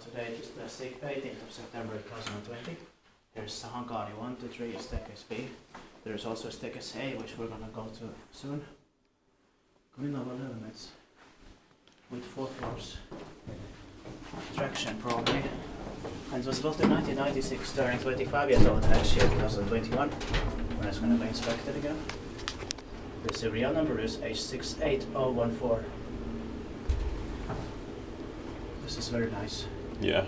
today is the 18th of September 2020. There's Sahankaari 1 to 3 staircase B. There's also staircase A, which we're gonna go to soon. Kone elements with 4 floors. Traction probably. And it was built in 1996, turning 25 years old next year, 2021, when it's gonna be inspected again. The serial number is H68014. This is very nice. Yeah.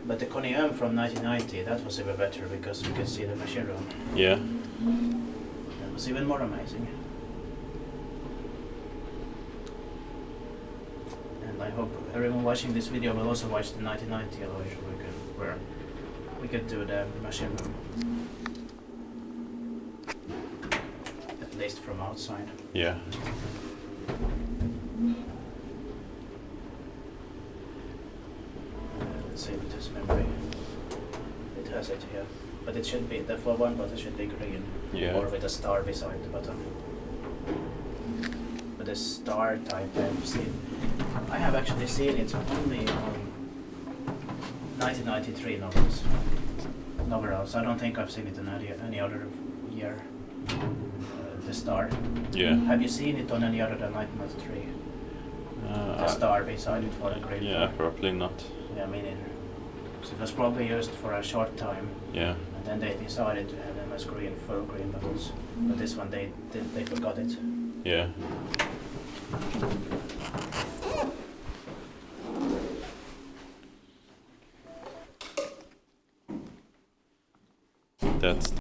But the Kone from 1990, that was even better because we could see the machine room. Yeah. That was even more amazing. And I hope everyone watching this video will also watch the 1990 elevation where we could do the machine room. At least from outside. Yeah. Let's see with this memory. It has it here. But it should be, the floor 1 button should be green. Yeah. Or with a star beside the button. But the star type I've seen, I have actually seen it only on 1993 novels. Nowhere else. I don't think I've seen it in any other year. The star. Yeah. Have you seen it on any other than 1993? The star beside it for the green. Yeah, probably not. Yeah, me neither. So it was probably used for a short time. Yeah. And then they decided to have them as green, full green buttons. But this one they forgot it. Yeah.